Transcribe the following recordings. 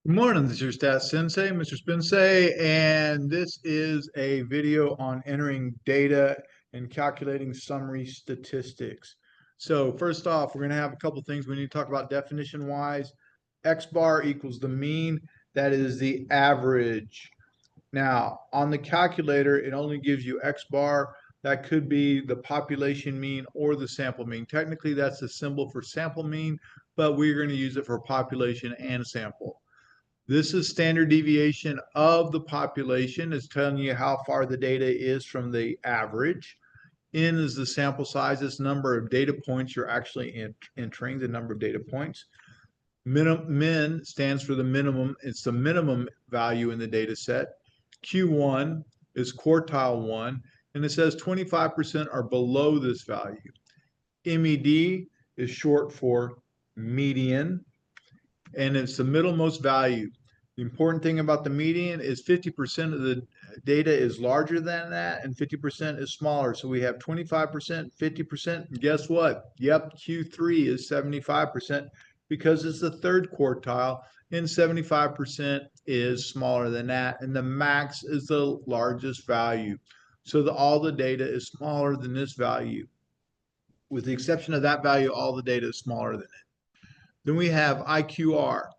Good morning, this is your Stats Sensei, Mr. Spensei, and this is a video on entering data and calculating summary statistics. So first off, we're going to have a couple things we need to talk about definition-wise. X bar equals the mean, that is the average. Now, on the calculator, it only gives you X bar. That could be the population mean or the sample mean. Technically, that's the symbol for sample mean, but we're going to use it for population and sample. This is standard deviation of the population. It's telling you how far the data is from the average. N is the sample size. It's number of data points you're actually entering, the number of data points. Min stands for the minimum. It's the minimum value in the data set. Q1 is quartile 1, and it says 25% are below this value. MED is short for median, and it's the middlemost value. The important thing about the median is 50% of the data is larger than that and 50% is smaller. So we have 25%, 50%, and guess what? Yep, Q3 is 75% because it's the third quartile, and 75% is smaller than that, and the max is the largest value. So all the data is smaller than this value. With the exception of that value, all the data is smaller than it. Then we have IQR.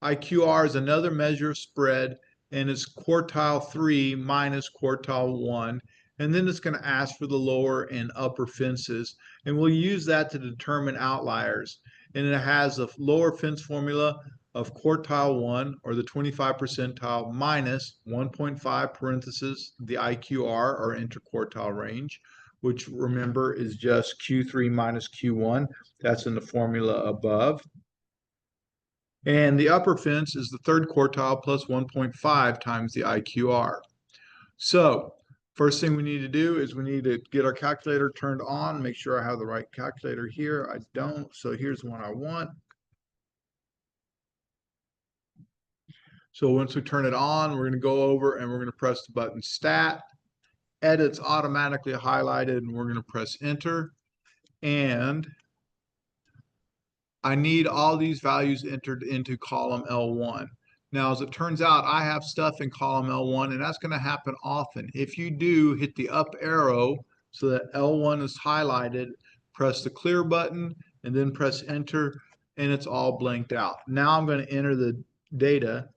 IQR is another measure of spread, and it's quartile 3 minus quartile 1. And then it's going to ask for the lower and upper fences. And we'll use that to determine outliers. And it has a lower fence formula of quartile 1, or the 25 percentile, minus 1.5 parentheses, the IQR, or interquartile range, which remember is just Q3 minus Q1. That's in the formula above. And the upper fence is the third quartile plus 1.5 times the IQR. So first thing we need to do is we need to get our calculator turned on. Make sure I have the right calculator here. I don't, so here's one I want. So once we turn it on, we're going to go over and we're going to press the button Stat. Edit's automatically highlighted, and we're going to press Enter. And I need all these values entered into column L1. Now, as it turns out, I have stuff in column L1, and that's going to happen often. If you do, hit the up arrow so that L1 is highlighted, press the clear button, and then press Enter, and it's all blanked out. Now I'm going to enter the data,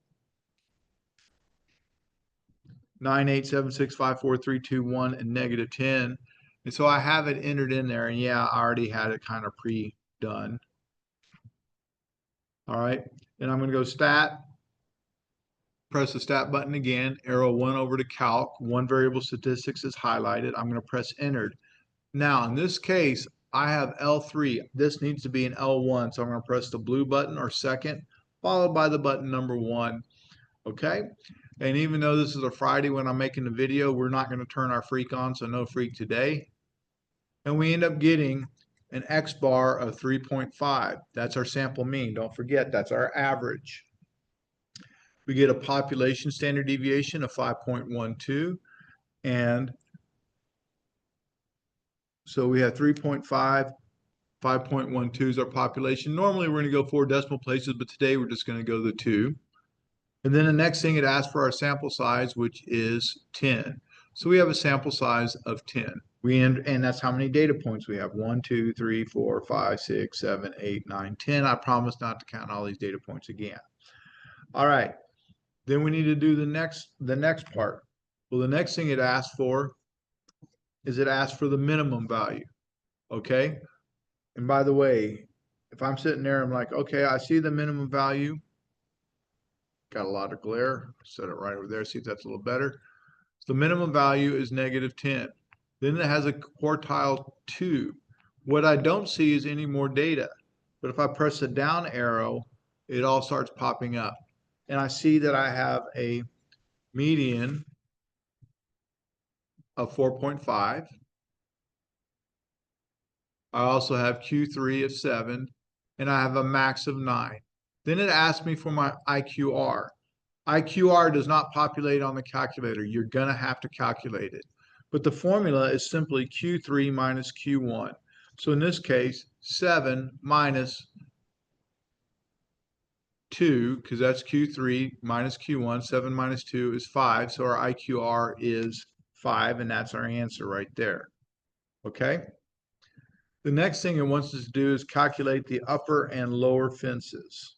987654321 and -10. And so I have it entered in there, and yeah, I already had it kind of pre-done. All right, and I'm going to go Stat, press the Stat button again, arrow 1 over to Calc, one variable statistics is highlighted. I'm going to press Entered. Now, in this case, I have L3. This needs to be an L1, so I'm going to press the blue button, or second, followed by the button number 1. Okay, and even though this is a Friday when I'm making the video, we're not going to turn our freak on, so no freak today. And we end up getting an X bar of 3.5. That's our sample mean. Don't forget, that's our average. We get a population standard deviation of 5.12. And so we have 3.5, 5.12 is our population. Normally we're going to go 4 decimal places, but today we're just going to go the 2. And then the next thing it asks for our sample size, which is 10. So we have a sample size of 10. And that's how many data points we have. 1, 2, 3, 4, 5, 6, 7, 8, 9, 10. I promise not to count all these data points again. All right. Then we need to do the next part. Well, the next thing it asks for is it asks for the minimum value. Okay. And by the way, if I'm sitting there, I'm like, okay, I see the minimum value. Got a lot of glare. Set it right over there. See if that's a little better. So the minimum value is -10. Then it has a quartile 2. What I don't see is any more data. But if I press the down arrow, it all starts popping up. And I see that I have a median of 4.5. I also have Q3 of 7. And I have a max of 9. Then it asks me for my IQR. IQR does not populate on the calculator. You're going to have to calculate it. But the formula is simply Q3 minus Q1. So in this case, 7 minus 2, because that's Q3 minus Q1. 7 minus 2 is 5. So our IQR is 5, and that's our answer right there. Okay? The next thing it wants us to do is calculate the upper and lower fences.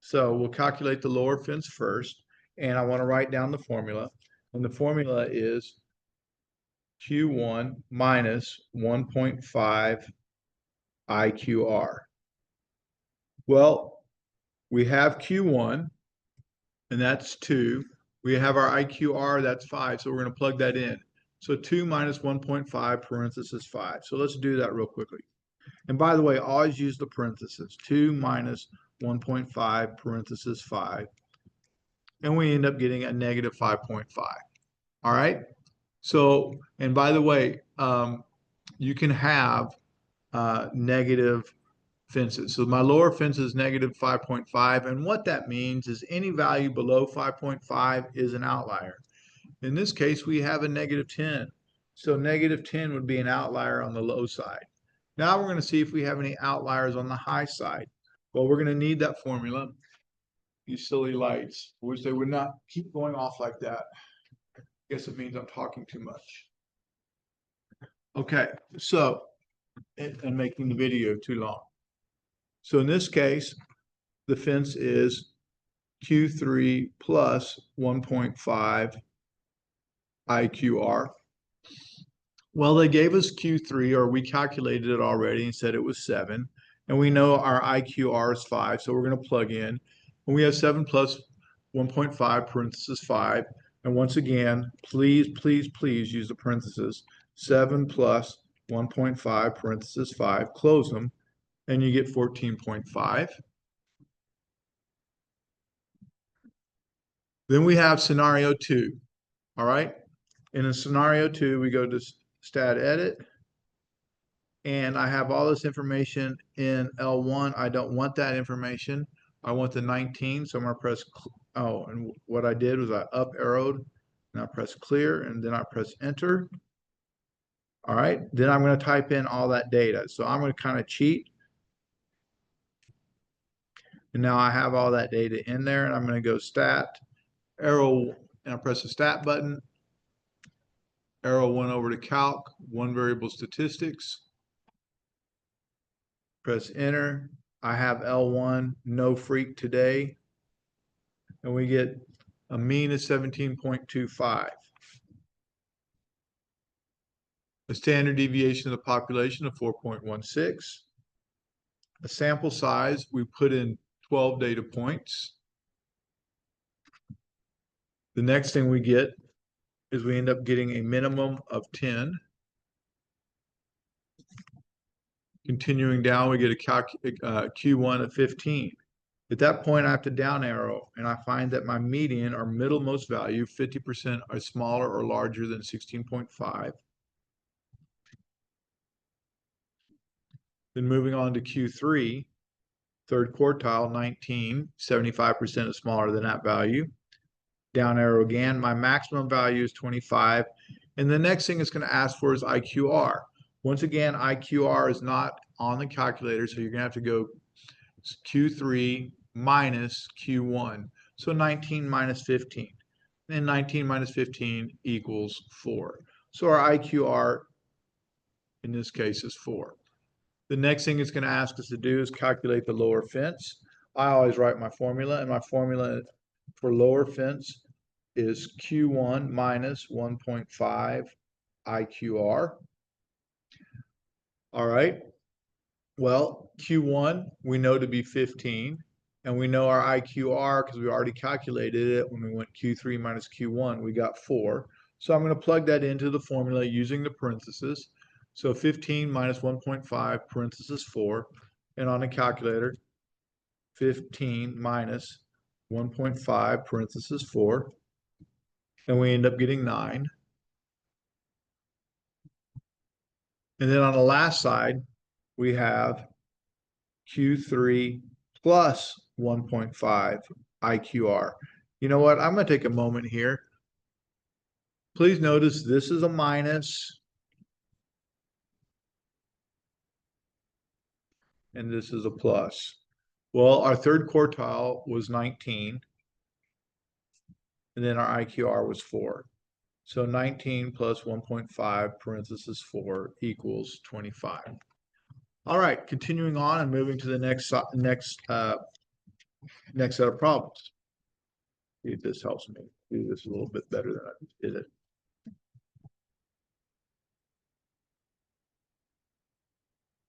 So we'll calculate the lower fence first, and I want to write down the formula. And the formula is Q1 minus 1.5 IQR. Well, we have Q1, and that's 2. We have our IQR, that's 5, so we're going to plug that in. So 2 minus 1.5 parenthesis 5. So let's do that real quickly. And by the way, always use the parentheses. 2 minus 1.5 parenthesis 5. And we end up getting a negative 5.5. All right? So, and by the way, you can have negative fences. So my lower fence is negative 5.5. And what that means is any value below 5.5 is an outlier. In this case, we have a negative 10. So negative 10 would be an outlier on the low side. Now we're going to see if we have any outliers on the high side. Well, we're going to need that formula. These silly lights, which they would not keep going off like that. I guess it means I'm talking too much. Okay, so, and making the video too long. So in this case, the fence is Q3 plus 1.5 IQR. Well, they gave us Q3, or we calculated it already and said it was 7. And we know our IQR is 5, so we're going to plug in. And we have 7 plus 1.5 parenthesis 5. And once again, please, please, please use the parentheses. 7 plus 1.5 parenthesis 5, close them, and you get 14.5. Then we have scenario 2, all right? In scenario 2, we go to stat edit, and I have all this information in L1. I don't want that information. I want the 19, so I'm going to press, oh, and what I did was I up arrowed, and I press clear, and then I press enter. All right, then I'm going to type in all that data. So I'm going to kind of cheat. And now I have all that data in there, and I'm going to go stat, arrow, and I press the stat button. Arrow 1 over to calc, 1 variable statistics. Press enter. I have L1, no freak today. And we get a mean of 17.25. A standard deviation of the population of 4.16. A sample size, we put in 12 data points. The next thing we get is we end up getting a minimum of 10. Continuing down, we get a Q1 of 15. At that point, I have to down arrow, and I find that my median or middlemost value, 50%, are smaller or larger than 16.5. Then moving on to Q3, third quartile, 19, 75% is smaller than that value. Down arrow again, my maximum value is 25. And the next thing it's going to ask for is IQR. Once again, IQR is not on the calculator, so you're going to have to go Q3 minus Q1. So 19 minus 15. And 19 minus 15 equals 4. So our IQR in this case is 4. The next thing it's going to ask us to do is calculate the lower fence. I always write my formula, and my formula for lower fence is Q1 minus 1.5 IQR. All right. Well, Q1 we know to be 15, and we know our IQR because we already calculated it when we went Q3 minus Q1. We got 4. So I'm going to plug that into the formula using the parentheses. So 15 minus 1.5 parenthesis 4, and on a calculator, 15 minus 1.5 parenthesis 4, and we end up getting 9. And then on the last side, we have Q3 plus 1.5 IQR. You know what? I'm going to take a moment here. Please notice this is a minus, and this is a plus. Well, our third quartile was 19, and then our IQR was 4. So 19 plus 1.5 parenthesis 4 equals 25. All right, continuing on and moving to the next set of problems. See if this helps me do this a little bit better than I did it.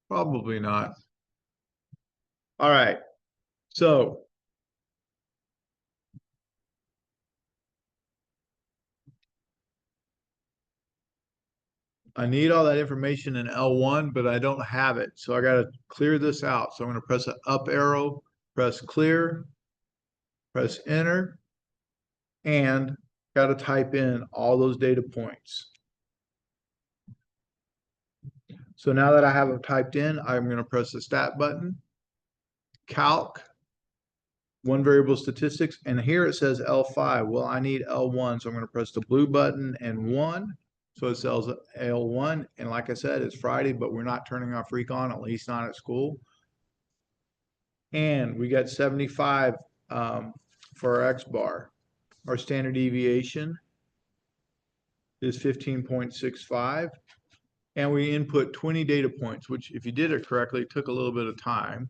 Probably not. All right, so I need all that information in L1, but I don't have it. So I got to clear this out. So I'm going to press the up arrow, press clear, press enter, and got to type in all those data points. So now that I have them typed in, I'm going to press the stat button, calc, one variable statistics, and here it says L5. Well, I need L1, so I'm going to press the blue button and 1. So it says L1, and like I said, it's Friday, but we're not turning our freak on, at least not at school. And we got 75 for our X bar. Our standard deviation is 15.65. And we input 20 data points, which if you did it correctly, took a little bit of time.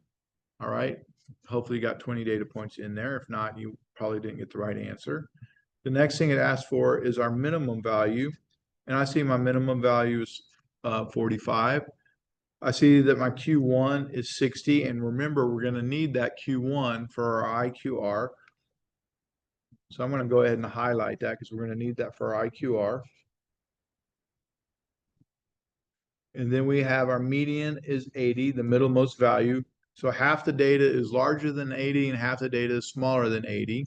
All right. Hopefully you got 20 data points in there. If not, you probably didn't get the right answer. The next thing it asks for is our minimum value. And I see my minimum value is 45. I see that my Q1 is 60. And remember, we're going to need that Q1 for our IQR. So I'm going to go ahead and highlight that because we're going to need that for our IQR. And then we have our median is 80, the middlemost value. So half the data is larger than 80 and half the data is smaller than 80.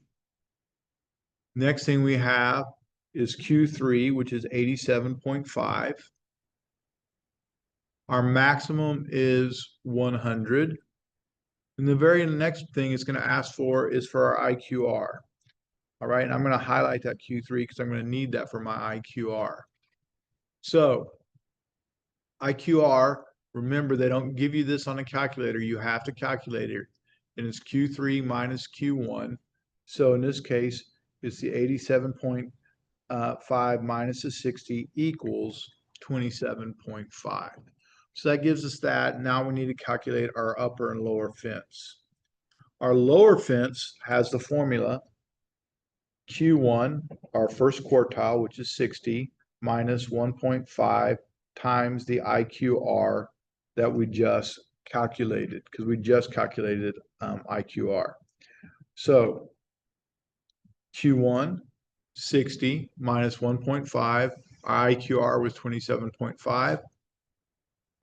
Next thing we have is Q3, which is 87.5. Our maximum is 100. And the very next thing it's going to ask for is for our IQR. All right, and I'm going to highlight that Q3 because I'm going to need that for my IQR. So IQR, remember, they don't give you this on a calculator. You have to calculate it. And it's Q3 minus Q1. So in this case, it's the 87.5 minus the 60 equals 27.5. So that gives us that. Now we need to calculate our upper and lower fence. Our lower fence has the formula Q1, our first quartile, which is 60, minus 1.5 times the IQR that we just calculated, because we just calculated IQR. So Q1, 60 minus 1.5, our IQR was 27.5,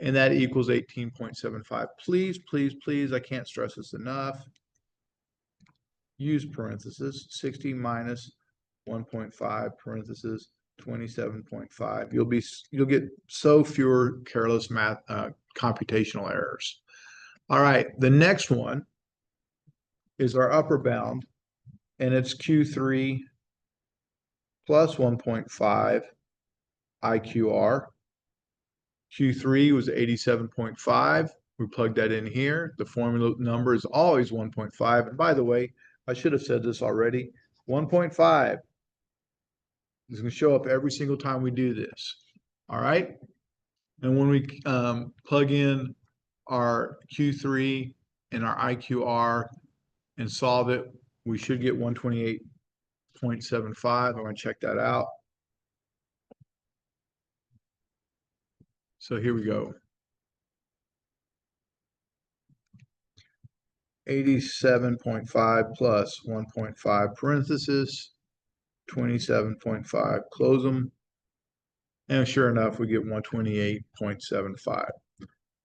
and that equals 18.75. Please, please, please, I can't stress this enough. Use parentheses, 60 minus 1.5 parentheses 27.5. You'll get so fewer careless math computational errors. All right, the next one is our upper bound, and it's Q3 plus 1.5 IQR. Q3 was 87.5. We plugged that in here. The formula number is always 1.5. And by the way, I should have said this already. 1.5 is going to show up every single time we do this. All right. And when we plug in our Q3 and our IQR and solve it, we should get 128.75. I'm going to check that out. So here we go. 87.5 plus 1.5 parentheses, 27.5, close them. And sure enough, we get 128.75.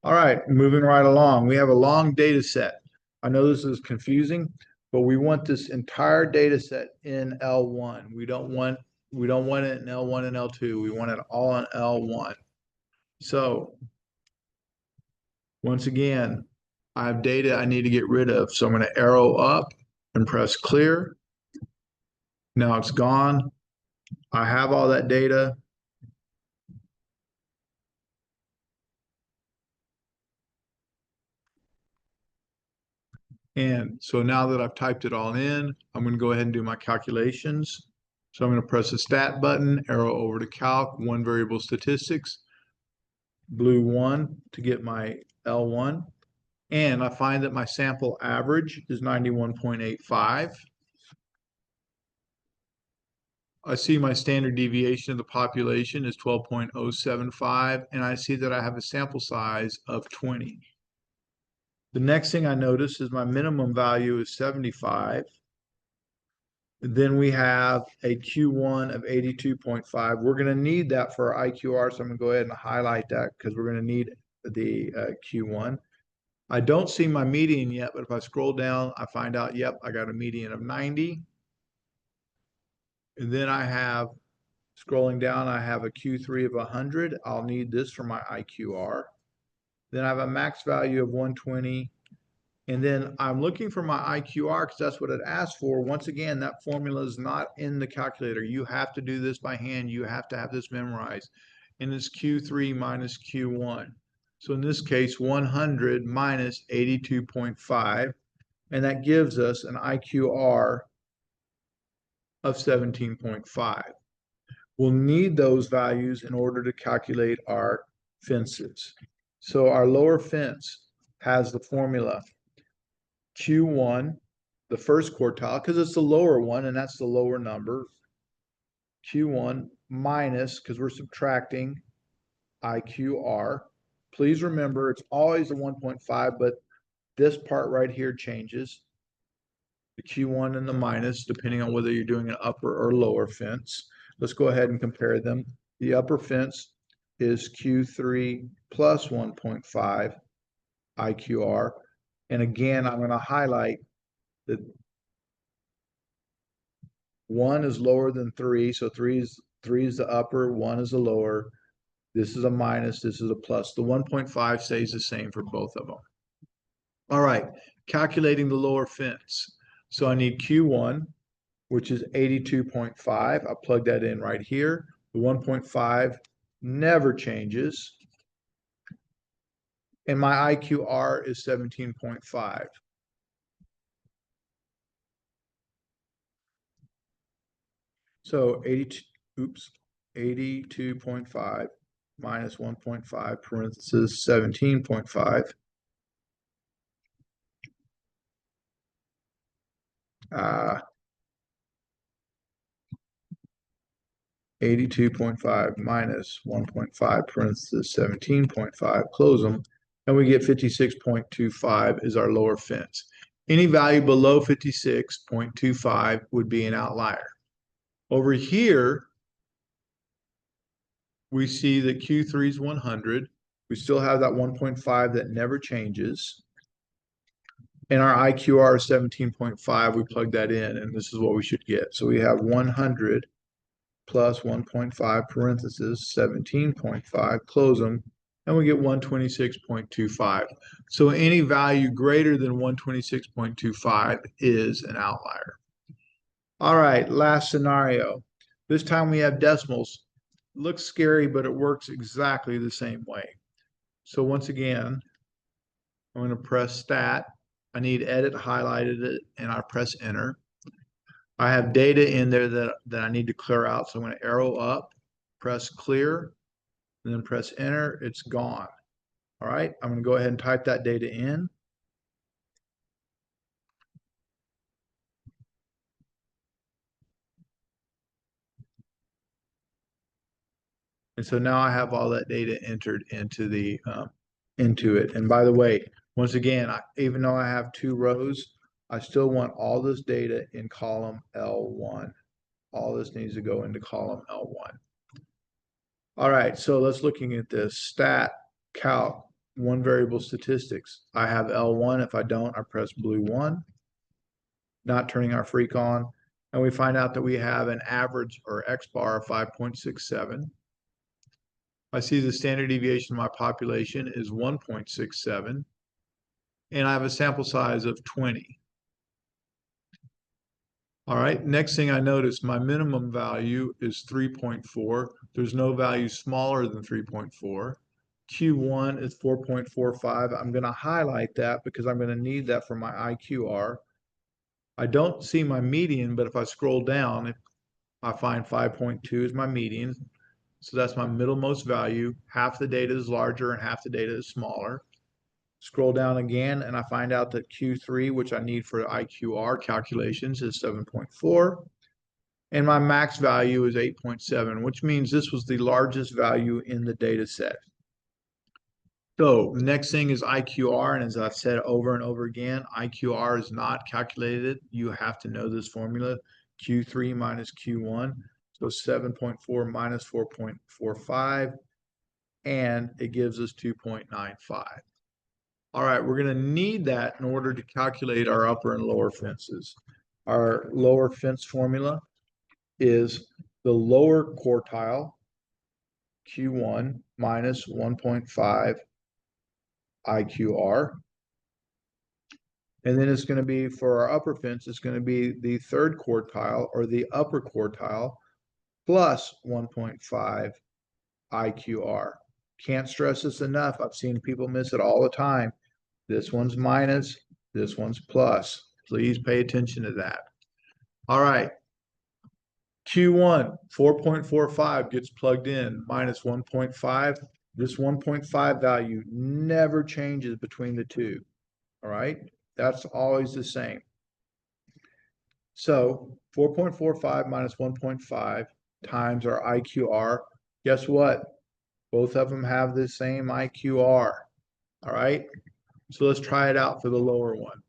All right, moving right along. We have a long data set. I know this is confusing, but we want this entire data set in L1. We don't want it in L1 and L2. We want it all in L1. So once again, I have data I need to get rid of. So I'm going to arrow up and press clear. Now it's gone. I have all that data. And so now that I've typed it all in, I'm going to go ahead and do my calculations. So I'm going to press the stat button, arrow over to calc, one variable statistics, blue 1 to get my L1. And I find that my sample average is 91.85. I see my standard deviation of the population is 12.075, and I see that I have a sample size of 20. The next thing I notice is my minimum value is 75. Then we have a Q1 of 82.5. We're going to need that for our IQR, so I'm going to go ahead and highlight that because we're going to need the Q1. I don't see my median yet, but if I scroll down, I find out, yep, I got a median of 90. And then I have, scrolling down, I have a Q3 of 100. I'll need this for my IQR. Then I have a max value of 120. And then I'm looking for my IQR because that's what it asked for. Once again, that formula is not in the calculator. You have to do this by hand. You have to have this memorized. And it's Q3 minus Q1. So in this case, 100 minus 82.5. And that gives us an IQR of 17.5. We'll need those values in order to calculate our fences. So our lower fence has the formula Q1, the first quartile, because it's the lower one and that's the lower number. Q1 minus, because we're subtracting IQR. Please remember it's always a 1.5, but this part right here changes. The Q1 and the minus, depending on whether you're doing an upper or lower fence. Let's go ahead and compare them. The upper fence is Q3 plus 1.5 IQR. And again, I'm going to highlight that 1 is lower than 3. So 3 is the upper, 1 is the lower. This is a minus, this is a plus. The 1.5 stays the same for both of them. All right, calculating the lower fence. So I need Q1, which is 82.5. I'll plug that in right here. The 1.5 never changes. And my IQR is 17.5. So 82.5 minus 1.5 parentheses 17.5. 82.5 minus 1.5 parentheses 17.5, close them, and we get 56.25 is our lower fence. Any value below 56.25 would be an outlier. Over here, we see that Q3 is 100. We still have that 1.5 that never changes. And our IQR is 17.5. We plug that in, and this is what we should get. So we have 100 plus 1.5 parentheses 17.5, close them, and we get 126.25. So any value greater than 126.25 is an outlier. All right, last scenario. This time we have decimals. Looks scary, but it works exactly the same way. So once again, I'm going to press stat. I need edit highlighted, and I press enter. I have data in there that I need to clear out. So I'm going to arrow up, press clear, and then press enter. It's gone. All right, I'm going to go ahead and type that data in. And so now I have all that data entered into the into it. And by the way, once again, even though I have 2 rows, I still want all this data in column L1. All this needs to go into column L1. All right, so let's looking at this stat calc one variable statistics. I have L1. If I don't, I press blue 1, not turning our freak on. And we find out that we have an average or X bar of 5.67. I see the standard deviation of my population is 1.67. And I have a sample size of 20. All right, next thing I notice, my minimum value is 3.4. There's no value smaller than 3.4. Q1 is 4.45. I'm going to highlight that because I'm going to need that for my IQR. I don't see my median, but if I scroll down, I find 5.2 is my median. So that's my middlemost value. Half the data is larger and half the data is smaller. Scroll down again and I find out that Q3, which I need for IQR calculations, is 7.4. And my max value is 8.7, which means this was the largest value in the data set. So next thing is IQR, and as I've said over and over again, IQR is not calculated. You have to know this formula, Q3 minus Q1. So 7.4 minus 4.45, and it gives us 2.95. All right, we're going to need that in order to calculate our upper and lower fences. Our lower fence formula is the lower quartile, Q1 minus 1.5 IQR. And then it's going to be for our upper fence, it's going to be the third quartile or the upper quartile plus 1.5 IQR. Can't stress this enough. I've seen people miss it all the time. This one's minus, this one's plus. Please pay attention to that. All right. Q1, 4.45 gets plugged in, minus 1.5. This 1.5 value never changes between the two. All right. That's always the same. So 4.45 minus 1.5 times our IQR. Guess what? Both of them have the same IQR. All right. So let's try it out for the lower one.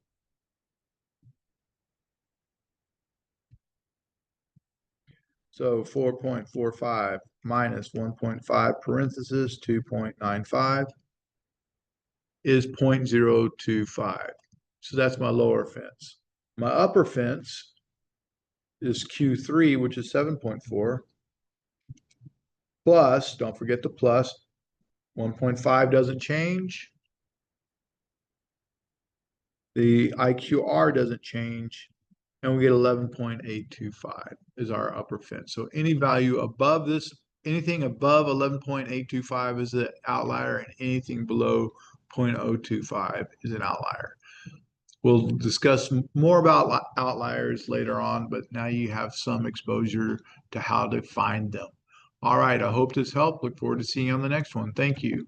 So 4.45 minus 1.5 parenthesis 2.95 is 0.025. So that's my lower fence. My upper fence is Q3, which is 7.4, plus, don't forget the plus, 1.5 doesn't change. The IQR doesn't change. And we get 11.825 is our upper fence. So any value above this, anything above 11.825 is an outlier, and anything below 0.025 is an outlier. We'll discuss more about outliers later on, but now you have some exposure to how to find them. All right, I hope this helped. Look forward to seeing you on the next one. Thank you.